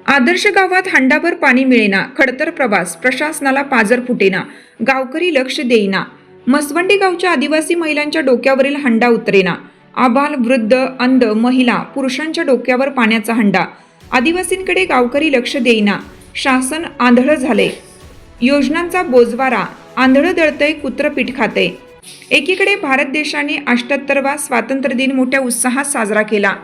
आदर्श गावात हंडाभर पाणी मिळेना, खडतर प्रवास, प्रशासनाला पाजर फुटेना, गावकरी लक्ष देईना. मसवंडी गावच्या आदिवासी महिलांच्या डोक्यावरील हंडा उतरेना. आबाल, वृद्ध, अंध, महिला, पुरुषांच्या डोक्यावर पाण्याचा हंडा. आदिवासींकडे गावकरी लक्ष देईना. शासन आंधळं झाले. योजनांचा बोजवारा. आंधळं दळतंय, कुत्रं पीठ खातंय. एकीकडे भारत देशाने 78वा स्वातंत्र्य दिन मोठ्या उत्साहात साजरा केला.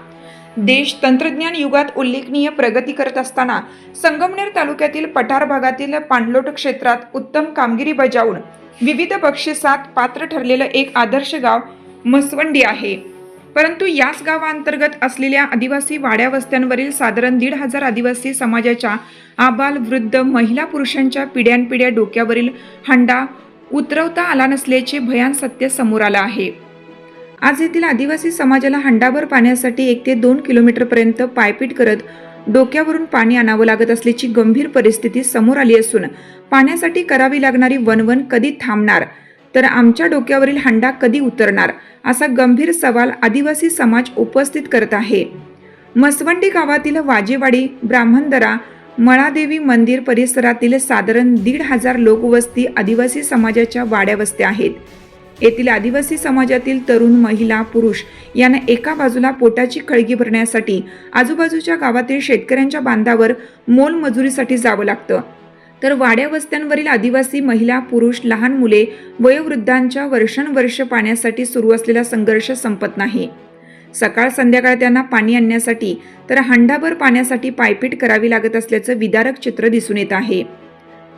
देश तंत्रज्ञान युगात उल्लेखनीय प्रगती करत असताना संगमनेर तालुक्यातील पठार भागातील पाणलोट क्षेत्रात उत्तम कामगिरी बजावून विविध बक्षिसात पात्र ठरलेलं एक आदर्श गाव मसवंडी आहे. परंतु याच गावाअंतर्गत असलेल्या आदिवासी वाड्या वस्त्यांवरील साधारण 1,500 आदिवासी समाजाच्या आबाल, वृद्ध, महिला, पुरुषांच्या पिढ्यानपिढ्या डोक्यावरील हंडा उतरवता आला नसल्याचे भयान सत्य समोर आलं आहे. आज येथील आदिवासी समाजाला हंडाभर पाण्यासाठी 1 ते 2 किलोमीटरपर्यंत पायपीट करत डोक्यावरून पाणी आणावं लागत असल्याची गंभीर परिस्थिती समोर आली असून पाण्यासाठी करावी लागणारी वणवण कधी थांबणार, तर आमच्या डोक्यावरील हंडा कधी उतरणार, असा गंभीर सवाल आदिवासी समाज उपस्थित करत आहे. मसवंडी गावातील वाजेवाडी, ब्राह्मणदरा, मळादेवी मंदिर परिसरातील साधारण 1,500 लोकवस्ती आदिवासी समाजाच्या वाड्या वस्त्या आहेत. येथील आदिवासी समाजातील तरुण, महिला, पुरुष यांना एका बाजूला पोटाची खळगी भरण्यासाठी आजूबाजूच्या गावातील शेतकऱ्यांच्या बांधावर मोलमजुरीसाठी जावं लागतं, तर वाड्या वस्त्यांवरील आदिवासी महिला, पुरुष, लहान मुले, वयोवृद्धांच्या वर्षानुवर्ष पाण्यासाठी सुरू असलेला संघर्ष संपत नाही. सकाळ संध्याकाळ त्यांना पाणी आणण्यासाठी तर हंडाभर पाण्यासाठी पायपीट करावी लागत असल्याचं विदारक चित्र दिसून येत आहे.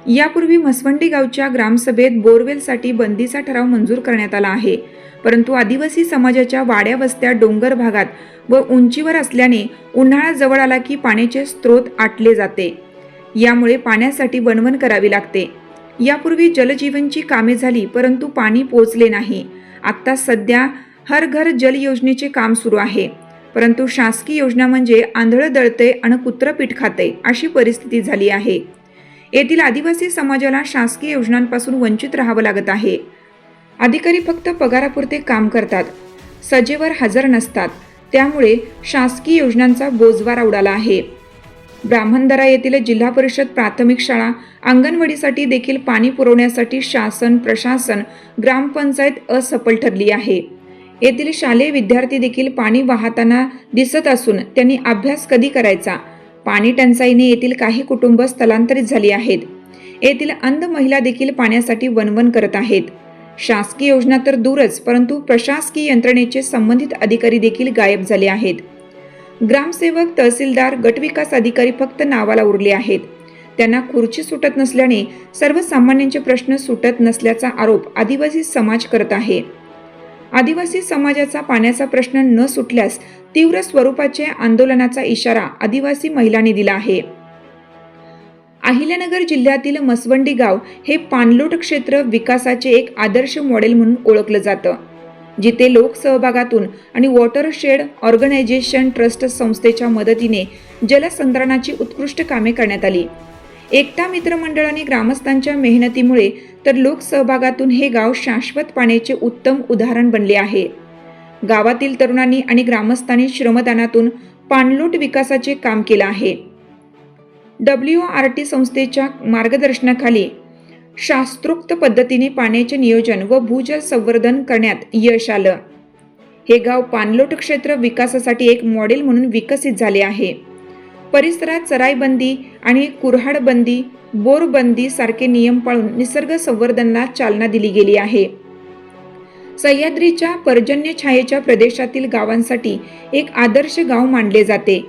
यापूर्वी मसवंडी गावच्या ग्रामसभेत बोरवेलसाठी बंदीचा ठराव मंजूर करण्यात आला आहे. परंतु आदिवासी समाजाच्या वाड्या वस्त्या डोंगर भागात व उंचीवर असल्याने उन्हाळा जवळ आला की पाण्याचे स्रोत आटले जाते. यामुळे पाण्यासाठी वणवण करावी लागते. यापूर्वी जलजीवनची कामे झाली, परंतु पाणी पोचले नाही. आता सध्या हर घर जल योजनेचे काम सुरू आहे, परंतु शासकीय योजना म्हणजे आंधळं दळतंय आणि कुत्रं पीठ खातंय अशी परिस्थिती झाली आहे. येथील आदिवासी समाजाला शासकीय योजनांपासून वंचित राहावं लागत आहे. अधिकारी फक्त पगारापुरते काम करतात, सजेवर हजर नसतात. त्यामुळे शासकीय योजनांचा बोजवारा उडाला आहे. ब्राह्मणदरा येथील जिल्हा परिषद प्राथमिक शाळा, अंगणवाडीसाठी देखील पाणी पुरवण्यासाठी शासन, प्रशासन, ग्रामपंचायत असफल ठरली आहे. येथील शालेय विद्यार्थी देखील पाणी वाहताना दिसत असून त्यांनी अभ्यास कधी करायचा? पाणी टंचाईने येथील काही कुटुंब स्थलांतरित झाली आहेत. येथील अंध महिला देखील पाण्यासाठी वणवण करत आहेत. शासकीय योजना तर दूरच, परंतु प्रशासकीय यंत्रणेचे संबंधित अधिकारी देखील गायब झाले आहेत. ग्रामसेवक, तहसीलदार, गटविकास अधिकारी फक्त नावाला उरले आहेत. त्यांना खुर्ची सुटत नसल्याने सर्वसामान्यांचे प्रश्न सुटत नसल्याचा आरोप आदिवासी समाज करत आहे. आदिवासी समाजाचा पाण्याचा प्रश्न न सुटल्यास तीव्र स्वरूपाच्या आंदोलनाचा इशारा आदिवासी महिलांनी दिला आहे. अहिल्यानगर जिल्ह्यातील मसवंडी गाव हे पाणलोट क्षेत्र विकासाचे एक आदर्श मॉडेल म्हणून ओळखलं जातं, जिथे लोकसहभागातून आणि वॉटरशेड ऑर्गनायझेशन ट्रस्ट संस्थेच्या मदतीने जलसंधारणाची उत्कृष्ट कामे करण्यात आली. एकता मित्रमंडळ आणि ग्रामस्थांच्या मेहनतीमुळे तर लोकसहभागातून हे गाव शाश्वत पाण्याचे उत्तम उदाहरण बनले आहे. गावातील तरुणांनी आणि ग्रामस्थांनी श्रमदानातून पाणलोट विकासाचे काम केलं आहे. WRT संस्थेच्या मार्गदर्शनाखाली शास्त्रोक्त पद्धतीने पाण्याचे नियोजन व भूजल संवर्धन करण्यात यश आलं. हे गाव पाणलोट क्षेत्र विकासासाठी एक मॉडेल म्हणून विकसित झाले आहे. परिसरात चराईबंदी आणि कुऱ्हाडबंदी, बोरबंदी सारखे नियम पाळून निसर्ग संवर्धनाला चालना दिली गेली आहे. सह्याद्रीच्या पर्जन्य छायेच्या प्रदेशातील गावांसाठी एक आदर्श गाव मानले जाते.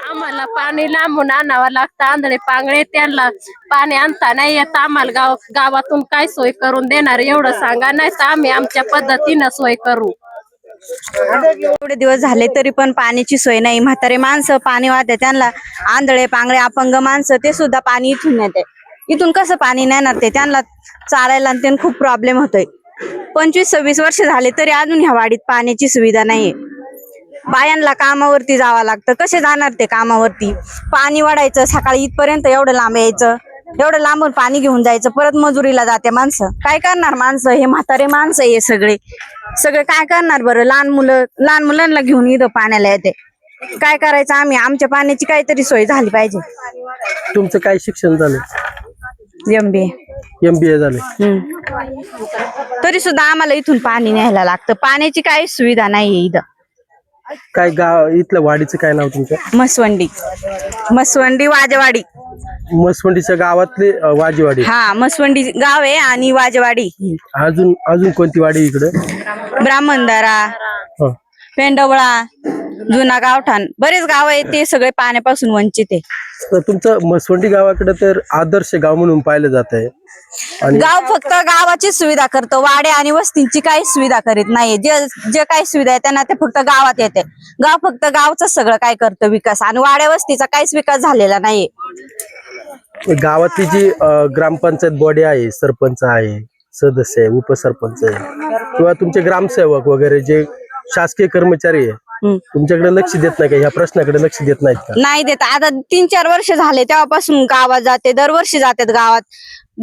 आम्हाला पाणी लांबून आणावं लागतं. आंधळे पांगळे त्यांना पाणी आणता नाही येत. आम्हाला गावातून काय सोय करून देणार एवढं सांगा, नाही तर आम्ही आमच्या पद्धतीनं सोय करू. एवढे दिवस झाले तरी पण पाण्याची सोय नाही. म्हातारे माणसं पाणी वाहते, त्यांना आंधळे पांगळे अपंग माणसं ते सुद्धा पाणी इथून येते. इथून कसं पाणी नेणार? ते त्यांना चालायला त्यांना खूप प्रॉब्लेम होतोय. 25-26 वर्ष झाले तरी अजून ह्या वाडीत पाण्याची सुविधा नाहीये. बायांना कामावरती जावं लागतं. कसे जाणार ते कामावरती? पाणी वाढायचं, सकाळी इथपर्यंत एवढं लांब यायचं, एवढं लांबून पाणी घेऊन जायचं, परत मजुरीला जाते माणसं. काय करणार माणसं? हे म्हातारे माणसं हे सगळे काय करणार बरं? लहान मुलांना घेऊन इथं पाण्याला येते. काय करायचं आम्ही? आमच्या पाण्याची काहीतरी सोय झाली पाहिजे. तुमचं काय शिक्षण झालं? MBA. MBA झाले. तरी सुद्धा आम्हाला इथून पाणी न्यायला लागतं. पाण्याची काही सुविधा नाहीये इथं. काय गाव इथलं वाडीचं काय नाव तुमचं? मसवंडी वाजवाडी. मसवंडीच्या गावातले वाजीवाडी. हा, मसवंडी गाव आहे आणि वाजवाडी. अजून कोणती वाडी इकडे? ब्राह्मणदारा, हं. पेंडवळा, जुना गावठाण, बरेच गाव आहेत, ते सगळे पाण्यापासून वंचित आहे. तर तुमचं मसवंडी गावाकडे तर आदर्श गाव म्हणून पाहिलं जात आहे. आणि गाव फक्त गावाची सुविधा करतो, वाड्या आणि वस्तींची काही सुविधा करीत नाही. जे काही सुविधा आहे त्यांना ते फक्त गावात येते. गाव फक्त गावचं सगळं काय करतं विकास, आणि वाड्या वस्तीचा काहीच विकास झालेला नाही. गावातली जी ग्रामपंचायत बॉडी आहे, सरपंच आहे, सदस्य आहे, उपसरपंच आहे, किंवा तुमचे ग्रामसेवक वगैरे जे शासकीय कर्मचारी आहे, तुमच्याकडे लक्ष देत नाही का? ह्या प्रश्नाकडे लक्ष देत नाहीत का? नाही देत. आता 3-4 वर्ष झाले तेव्हापासून गावात जाते, दरवर्षी जातात गावात.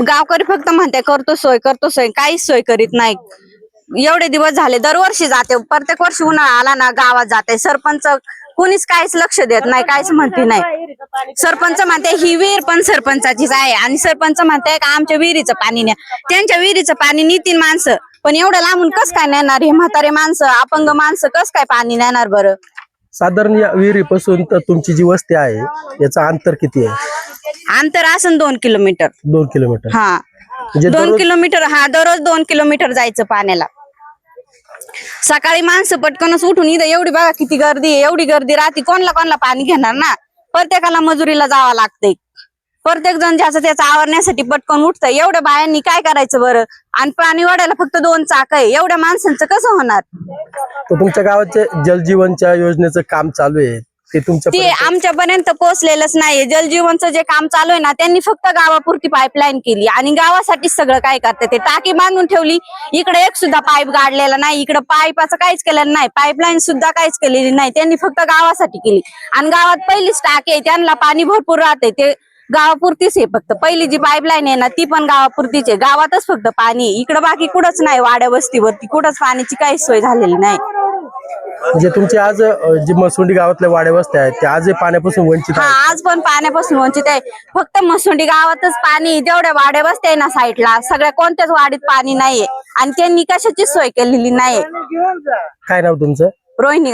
गावकरी फक्त म्हणते करतो सोय, काहीच सोय करीत नाही. एवढे दिवस झाले, दरवर्षी जाते, प्रत्येक वर्षी उन्हाळा आला ना गावात जाते. सरपंच कुणीच काहीच लक्ष देत नाही, काहीच म्हणते नाही. सरपंच म्हणते ही विहीर पण सरपंचाचीच आहे, आणि सरपंच म्हणते का आमच्या विहिरीचं पाणी न्या. त्यांच्या विहिरीचं पाणी नेतील माणसं, पण एवढं लांबून कस काय नेणार? हे म्हातारे माणसं, अपंग माणसं कस काय पाणी नेणार बरं? साधारण या विहिरीपासून तर तुमची जी वस्ती आहे याचं अंतर किती आहे? अंतर असन 2 किलोमीटर. 2 किलोमीटर. हा, म्हणजे 2 किलोमीटर. हा, दररोज 2 किलोमीटर जायचं पाण्याला. सकाळी माणसं पटकनच उठून, इथं एवढी बघा किती गर्दी आहे, एवढी गर्दी राहते, कोणला पाणी घेणार ना? प्रत्येकाला मजुरीला जावं लागतंय. प्रत्येक जण ज्याचं त्याचं आवरण्यासाठी पटकन उठतंय. एवढ्या बायांनी काय करायचं बरं? आणि पाणी वाढायला फक्त 2 चाक आहे, एवढ्या माणसांचं कसं होणार? तर तुमच्या गावाचे जलजीवनच्या योजनेचं काम चालू आहे ते आमच्यापर्यंत पोहोचलेलंच नाही. जलजीवनचं जे काम चालू आहे ना, त्यांनी फक्त गावापुरती पाईपलाईन केली आणि गावासाठी सगळं काय करते. ते टाकी बांधून ठेवली, इकडे एक सुद्धा पाईप गाडलेला नाही, इकडे पाईपाचं काहीच केलेलं नाही, पाईपलाईन सुद्धा काहीच केलेली नाही. त्यांनी फक्त गावासाठी केली, आणि गावात पहिलीच टाकी आहे, त्यांना पाणी भरपूर राहते, ते गावापुरतीच आहे. फक्त पहिली जी पाईपलाईन आहे ना, ती पण गावापुरतीच आहे. गावातच फक्त पाणी, इकडे बाकी कुठंच नाही. वाड्या वस्तीवरती कुठंच पाण्याची काहीच सोय झालेली नाही. म्हणजे तुमचे आज जे मसुंडी गावातल्या वाड्या वस्त्या आहेत ते आजही पाण्यापासून वंचित हा, आहेत. आज पण पाण्यापासून वंचित आहे. फक्त मसुंडी गावातच पाणी, जेवढ्या वाड्या वस्त्या आहे ना साईडला, सगळ्या कोणत्याच वाडीत पाणी नाहीये, आणि त्यांनी कशाची सोय केलेली नाहीये. काय नाव तुमचं? रोहिणी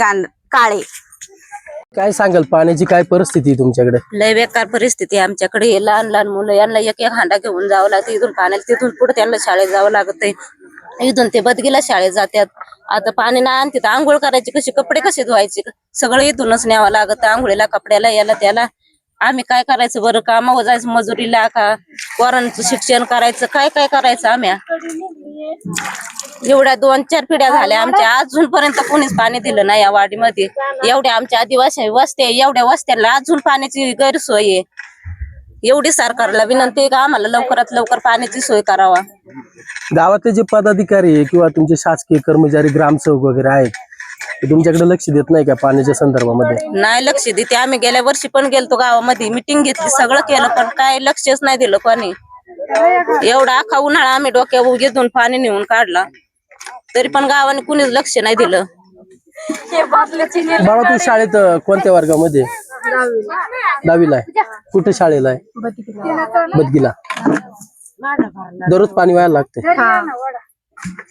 काळे. काय सांगाल, पाण्याची काय परिस्थिती आहे तुमच्याकडे? लय बेकार परिस्थिती आहे आमच्याकडे. हे लहान लहान मुलं, यांना एक हांडा घेऊन जावं लागतं इथून पाण्याला, तिथून पुढे त्यांना शाळेत जावं लागतंय. इथून ते बदगीला शाळेत जातात. आता पाणी नाही आणते तर आंघोळ करायची कशी, कपडे कसे धुवायचे, सगळं इथूनच न्यावं लागतं. आंघोळीला, कपड्याला, याला त्याला. आम्ही काय करायचं बरं? कामावर जायचं मजुरीला का पोरांचं शिक्षण करायचं, काय काय करायचं? आम्ही एवढ्या 2-4 पिढ्या झाल्या आमच्या, अजूनपर्यंत कोणीच पाणी दिलं नाही या वाडीमध्ये. एवढ्या आमच्या आदिवासी वस्त्या, एवढ्या वस्त्याला अजून पाण्याची गैरसोय आहे. एवढी सरकारला विनंती आहे का आम्हाला लवकरात लवकर पाण्याची सोय करावा. गावातले जे पदाधिकारी आहे किंवा तुमचे शासकीय कर्मचारी, ग्रामसेवक वगैरे आहेत, ते तुमच्याकडे लक्ष देत नाही का पाण्याच्या संदर्भामध्ये? नाही लक्ष देते. आम्ही गेल्या वर्षी पण गेलतो गावामध्ये, मिटिंग घेतली, सगळं केलं, पण काय लक्षच नाही दिलं कोणी. एवढा अख्खा उन्हाळा आम्ही डोक्यावर घेऊन पाणी नेऊन काढला, तरी पण गावाने कुणीच लक्ष नाही दिलं. बाबा, तू शाळेत कोणत्या वर्गामध्ये? 10वीला आहे. कुठे शाळेला आहे? बदगीला. दररोज पाणी व्हायला लागते,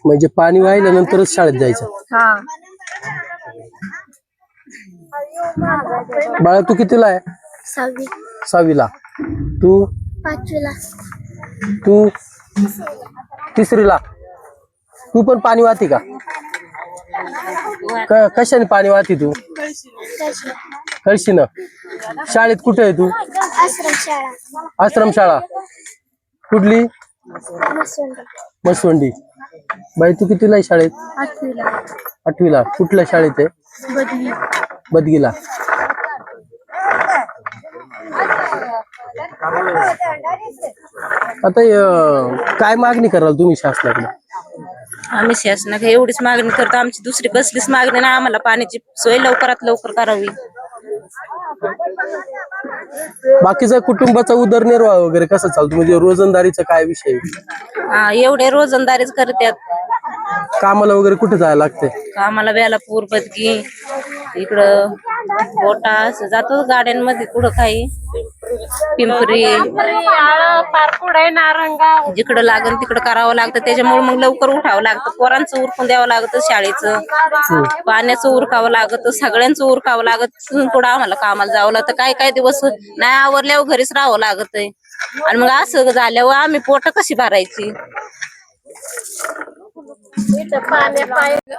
म्हणजे पाणी वाहिल्यानंतरच शाळेत जायचं. बाळा, तू कितीला आहे? 6वीला. तू 5वीला. तू 3रीला. तू पण पाणी वाहते का? कशाने पाणी वाहते तू? कळशीनं. शाळेत कुठे आहे तू? आश्रमशाळा. कुठली? मसवंडी. बाई, तू कितीला आहे शाळेत? 8वीला. कुठल्या शाळेत आहे? बदगीला. आता काय मागणी कराल तुम्ही शासनाकडे? आम्ही शासनाकडे एवढीच मागणी करतो, आमची दुसरी कसलीच मागणी नाही. आम्हाला पाण्याची सोय लवकरात लवकर करावी. बाकीचा कुटुंबाचा उदरनिर्वाह वगैरे कसं चालतो, म्हणजे रोजंदारीचा काय विषय? हा, एवढे रोजंदारीच करतात. कामाला वगैरे कुठे जायला लागते? कामाला बेलापूर, बदगी, इकडं बोटा असं जातो गाड्यांमध्ये, कुठं काही पिंपरी जिकडं लागन तिकडं करावं लागतं. त्याच्यामुळे मग लवकर उठावं लागतं. पोरांचं उरकून द्यावं लागतं, शाळेचं पाण्याचं उरकावं लागतं, सगळ्यांचं उरकावं लागतं. तिथून पुढं आम्हाला कामाला जावं लागतं. काय काय दिवस नाही आवरल्यावर घरीच राहावं लागत. आणि मग असं झाल्यावर आम्ही पोट कशी भरायची.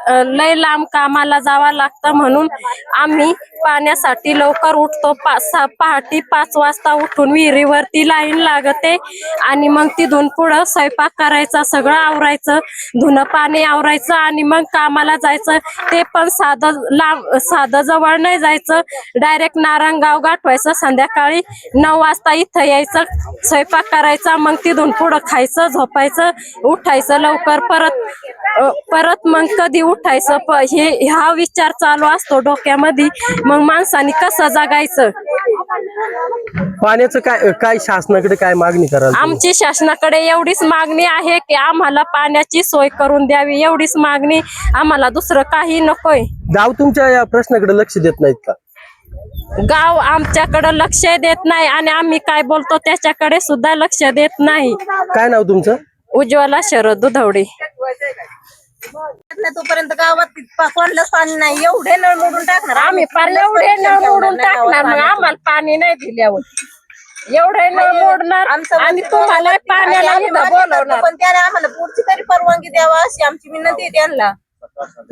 लय लांब कामाला जावं लागतं म्हणून आम्ही पाण्यासाठी लवकर उठतो. पहाटे 5 वाजता उठून विहिरीवरती लाईन लागते आणि मग तिथून पुढं स्वयंपाक करायचा, सगळं आवरायचं, धुणं पाणी आवरायचं आणि मग कामाला जायचं. ते पण साधं जवळ नाही जायचं, डायरेक्ट नारायणगाव गाठवायचं. संध्याकाळी 9 वाजता इथं यायचं, स्वयंपाक करायचा, मग तिथून पुढं खायचं, झोपायचं, उठायचं लवकर. परत मग कधी उठायचं हा विचार चालू असतो डोक्यामध्ये. मग माणसाने कसं जगायचं. पाण्याचं काय शासनाकडे काय मागणी कराल? आमची शासनाकडे एवढीच मागणी आहे की आम्हाला पाण्याची सोय करून द्यावी. एवढीच मागणी आम्हाला, दुसरं काही नकोय. गाव तुमच्या या प्रश्नाकडे लक्ष देत नाहीत का? गाव आमच्याकडे लक्ष देत नाही आणि आम्ही काय बोलतो त्याच्याकडे सुद्धा लक्ष देत नाही. काय नाव तुमचं? उज्ज्वला शरद दुधवडे. तोपर्यंत गावात कोणलंच पाणी नाही. एवढे नळ मोडून टाकणार आम्ही एवढे नळ मोडून टाकणार. मग आम्हाला पाणी नाही दिल्यावर एवढे नळ मोडणार आणि तुम्हाला पाण्याला बोलवणार. पण त्याने आम्हाला पुढची तरी परवानगी द्यावा अशी आमची विनंती आहे त्यांना.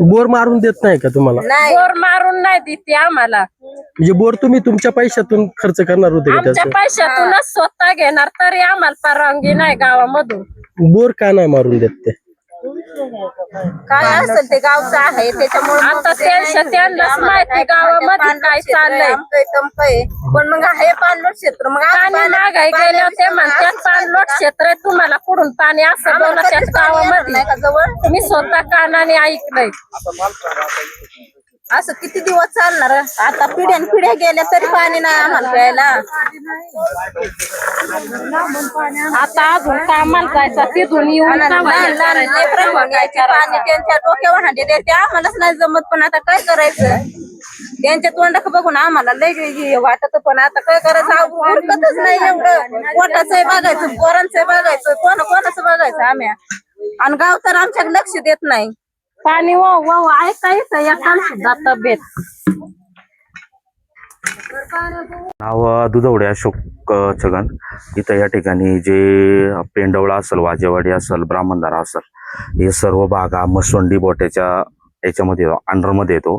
बोर मारून देत नाही का तुम्हाला? बोर मारून नाही देते आम्हाला. म्हणजे बोर तुम्ही तुमच्या पैशातून खर्च करणार होते का आमच्या त्याचं? पैशातूनच स्वतः घेणार तरी आम्हाला परवानगी नाही गावामधून. बोर का नाही मारून देत ते? काय असेल ते गावचं आहे त्याच्यामुळे आता त्यांनाच माहिती गावामध्ये काय चाललंय. पण मग हे पाणलोट क्षेत्र मग पाणी मागाय गेल्यावर ते म्हणतात पाणलोट क्षेत्र आहे, तुम्हाला कुठून पाणी असं बोलतात गावामध्ये. जवळ मी स्वतः कानाने ऐकलंय. असं किती दिवस चालणार? आता पिढ्या गेल्या तरी पाणी नाही आम्हाला प्यायला. आता अजून कामाला जायचं, तिथून येऊन पाणी त्यांच्या डोक्यावर हांडे द्यायचे, आम्हालाच नाही जमत. पण आता काय करायचं? त्यांच्या तोंडाक बघून आम्हाला लय वाटत. पण आता काय करायचं? उरकतच नाही एवढं. पोटाचंही बघायचं, पोरांचंही बघायचं, कोणाचं बघायचं आम्ही. आणि गाव तर आमच्याकडे लक्ष देत नाही. पाणी ऐकायचं एकाला सुद्धा तब्येत. नाव दुधवडे अशोक छगन. इथं या ठिकाणी जे पेंडवळा असेल, वाजेवाडी असेल, ब्राह्मणदारा असेल, हे सर्व भाग हा मसवंडी बोट्याच्या याच्यामध्ये अंडरमध्ये येतो.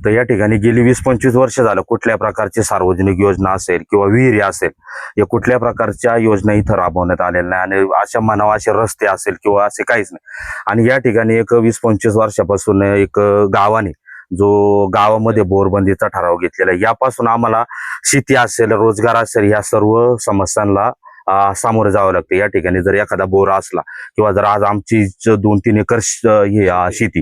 तर या ठिकाणी गेली 20-25 वर्ष झालं कुठल्या प्रकारची सार्वजनिक योजना असेल किंवा विहिरी असेल या कुठल्या प्रकारच्या योजना इथं राबवण्यात आलेल्या नाही. आणि अशा म्हणावा असे रस्ते असेल किंवा असे काहीच नाही. आणि या ठिकाणी एक 20-25 वर्षापासून एक गावाने जो गावामध्ये बोरबंदीचा ठराव घेतलेला आहे, यापासून आम्हाला शेती असेल, रोजगार असेल, या सर्व समस्यांना सामोरे जावं लागतं. या ठिकाणी जर एखादा बोर असला किंवा जर आज आमची 2-3 एकर शेती,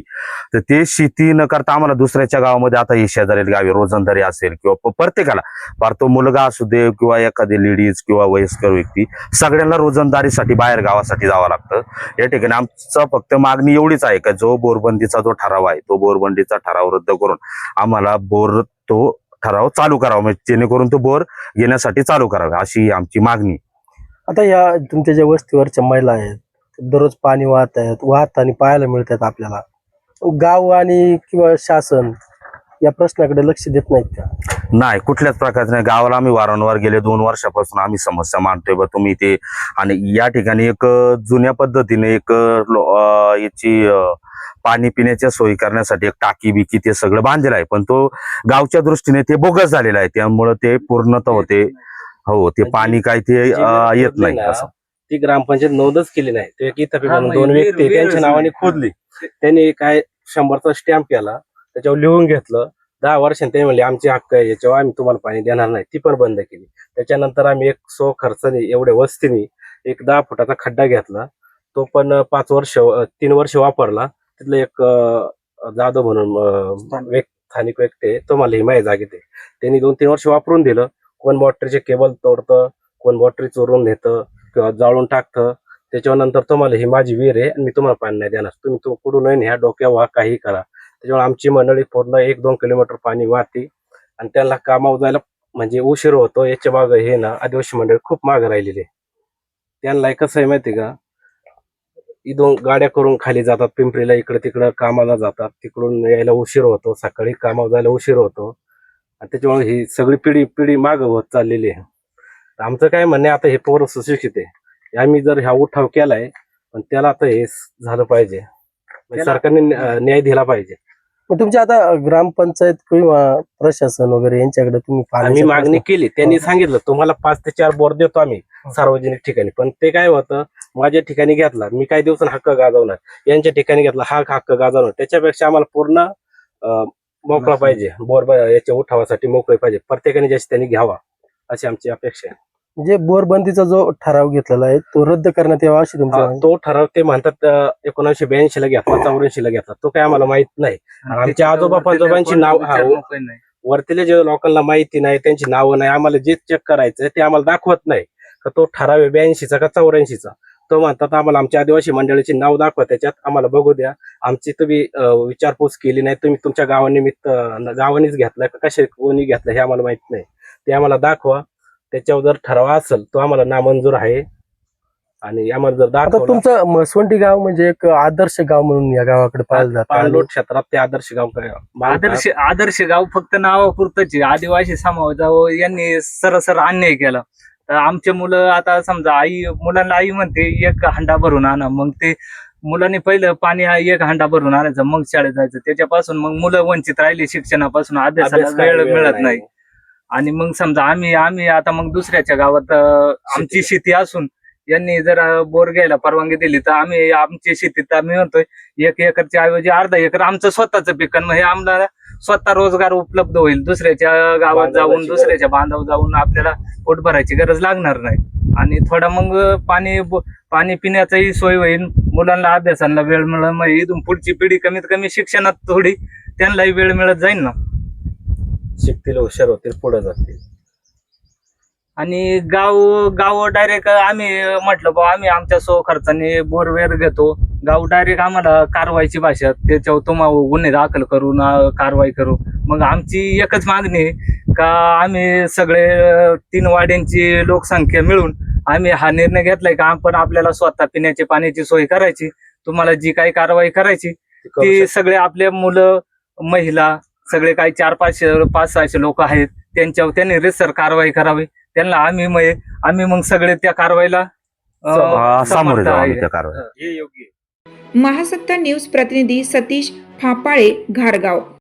तर ते शेती न करता आम्हाला दुसऱ्याच्या गावामध्ये, आता हे शेजारील गावी रोजंदारी असेल किंवा प्रत्येकाला, फार तो मुलगा असू दे किंवा एखादी लेडीज किंवा वयस्कर व्यक्ती, सगळ्यांना रोजंदारीसाठी बाहेर गावासाठी जावं लागतं. या ठिकाणी आमचं फक्त मागणी एवढीच आहे का जो बोरबंदीचा जो ठराव आहे तो बोरबंदीचा ठराव रद्द करून आम्हाला बोर तो ठराव चालू करावा, म्हणजे जेणेकरून तो बोर घेण्यासाठी चालू करावा अशी आमची मागणी. आता या तुमच्या ज्या वस्तीवरच्या महिला आहेत दररोज पाणी वाहत आणि पाहायला मिळतात आपल्याला. गाव आणि किंवा शासन या प्रश्नाकडे लक्ष देत नाहीत का? नाही, कुठल्याच प्रकारचं नाही. गावाला आम्ही वारंवार गेले 2 वर्षापासून आम्ही समस्या मांडतोय बा तुम्ही ते. आणि या ठिकाणी एक जुन्या पद्धतीने एक याची पाणी पिण्याच्या सोयी करण्यासाठी एक टाकी बिकी ते सगळं बांधलेलं आहे, पण तो गावच्या दृष्टीने ते बोगस झालेलं आहे. त्यामुळे ते पूर्णतः होते हो ते पाणी काय ते येत नाही. असं ती ग्रामपंचायत नोंदच केली नाही. ते एक इथं म्हणून 2 व्यक्ती त्यांच्या नावाने खोदली. त्यांनी काय 100चा स्टॅम्प केला, त्याच्यावर लिहून घेतलं. 10 वर्षांनी ते म्हणले आमचे हक्क आहे, याच्यावर आम्ही तुम्हाला पाणी देणार नाही. ती पण बंद केली. त्याच्यानंतर आम्ही एक खर्चाने एवढ्या वस्तीने एक 10 फुटाचा खड्डा घेतला. तो पण 3 वर्ष वापरला. तिथलं एक जाधव म्हणून स्थानिक व्यक्ती आहे, तो मला हिमाय जागेत आहे. त्यांनी 2-3 वर्ष वापरून दिलं. कोण बॉटरीचे केबल तोडतं, कोण बॉटरी चोरून नेतं किंवा जाळून टाकतं. त्याच्यानंतर तुम्हाला ही माझी विहीर आहे आणि मी तुम्हाला पाणी नाही देणार, तुम्ही तो कुठून ह्या डोक्यावर काही करा. त्याच्यामुळे आमची मंडळी पूर्ण 1-2 किलोमीटर पाणी वाहते आणि त्यांना कामावर जायला म्हणजे उशीर होतो याच्या मागं हे ना आदिवासी मंडळ खूप मागं राहिलेले. त्यांना कसं आहे माहिती का, इथून गाड्या करून खाली जातात पिंपरीला, इकडे तिकडं कामाला जातात, तिकडून यायला उशीर होतो, सकाळी कामावर जायला उशीर होतो आणि त्याच्यामुळे ही सगळी पिढी मागं होत चाललेली आहे. तर आमचं काय म्हणणं आहे, आता हे पोरं सुशिक्षित आहे, आम्ही जर हा उठाव केलाय पण त्याला आता हे झालं पाहिजे, म्हणजे सरकारने न्याय दिला पाहिजे. मग तुमच्या आता ग्रामपंचायत किंवा प्रशासन वगैरे यांच्याकडे तुम्ही आम्ही पाण्याच्या मागणी केली, त्यांनी सांगितलं तुम्हाला 5 ते 4 बोर देतो आम्ही सार्वजनिक ठिकाणी. पण ते काय होतं, माझ्या ठिकाणी घेतला मी काही दिवसांनी हक्क गाजवणार, यांच्या ठिकाणी घेतला हा हक्क गाजवणार. त्याच्यापेक्षा आम्हाला पूर्ण मोकळा पाहिजे, बोर याच्या उठावासाठी मोकळे पाहिजे, प्रत्येकाने ज्याची त्यांनी घ्यावा अशी आमची अपेक्षा आहे. म्हणजे बोरबंदीचा जो ठराव घेतलेला आहे तो रद्द करण्यात यावा अशी तुमची मागणी? तो ठराव ते म्हणतात 1982 ला घेतला, 84 ला घेतला, तो काय आम्हाला माहित नाही. आणि आमच्या आजोबा पंजोबांची नाव वरतीले जे लोकांना माहिती नाही, त्यांची नावं नाही, आम्हाला जे चेक करायचं ते आम्हाला दाखवत नाही का तो ठराव 82 का 84. तो म्हणतात आम्हाला आमच्या आदिवासी मंडळीची नाव दाखवा, त्याच्यात आम्हाला बघू द्या. आमची तुम्ही विचारपूस केली नाही, तुम्ही तुमच्या गावानिमित्त गावानीच घेतलाय का कशा कोणी घेतलं हे आम्हाला माहित नाही, ते आम्हाला दाखवा. त्याच्यावर जर ठराव असेल तो आम्हाला नामंजूर आहे. आणि आम्हाला जर आता दाखवलं, तुमचं मसवंडी गाव म्हणजे एक आदर्श गाव म्हणून या गावाकडे पाहिलं जातं. पाणलोट क्षेत्रात ते आदर्श गाव आदर्श गाव फक्त नावापुरतच आहे. आदिवासी समाजावर यांनी सरसर अन्याय केला. तर आमचे मुलं आता समजा मुलांना आई म्हणते 1 हांडा भरून आणा, मग ते मुलांनी पहिलं पाणी 1 हांडा भरून आणायचं, मग शाळेत जायचं. त्याच्यापासून मग मुलं वंचित राहिली शिक्षणापासून, अभ्यासाला वेळ मिळत नाही. आणि मग समजा आम्ही आता मग दुसऱ्याच्या गावात आमची शेती असून यांनी जर बोर घ्यायला परवानगी दिली तर आम्ही आमची शेतीत आम्ही म्हणतोय 1 एकरच्या ऐवजी अर्धा एकर आमचं स्वतःचं पीक, हे आम्हाला स्वतः रोजगार उपलब्ध होईल. दुसऱ्याच्या गावात जाऊन दुसऱ्याच्या बांधावर जाऊन आपल्याला पोट भरायची गरज लागणार नाही. आणि थोडा मग पाणी पिण्याचाही सोय होईल, मुलांना अभ्यासाला वेळ मिळेल. मग इथून पुढची पिढी कमीत कमी शिक्षणात थोडी त्यांनाही वेळ मिळत जाईल ना, शिकतील, हुशार होतील, पुढे जातील. आणि गाव डायरेक्ट आम्ही म्हटलं बा आम्ही आमच्या खर्चाने बोरवेर घेतो, गाव डायरेक्ट आम्हाला कारवाईची भाषा, त्याच्यावर तुम्हाला गुन्हे दाखल करून कारवाई करू. मग आमची एकच मागणी का आम्ही सगळे 3 वाड्यांची लोकसंख्या मिळून आम्ही हा निर्णय घेतलाय का आपण आपल्याला स्वतः पिण्याची पाण्याची सोय करायची. तुम्हाला जी काही कारवाई करायची ती सगळे आपले मुलं, महिला सगळे काही 4-5-600 लोक आहेत त्यांनी रितसर कारवाई करावी. त्यांना आम्ही मग सगळे त्या कारवाईला सामोरे जाऊ त्या कारवाई. महासत्ता न्यूज प्रतिनिधी सतीश फापाळे, घारगाव.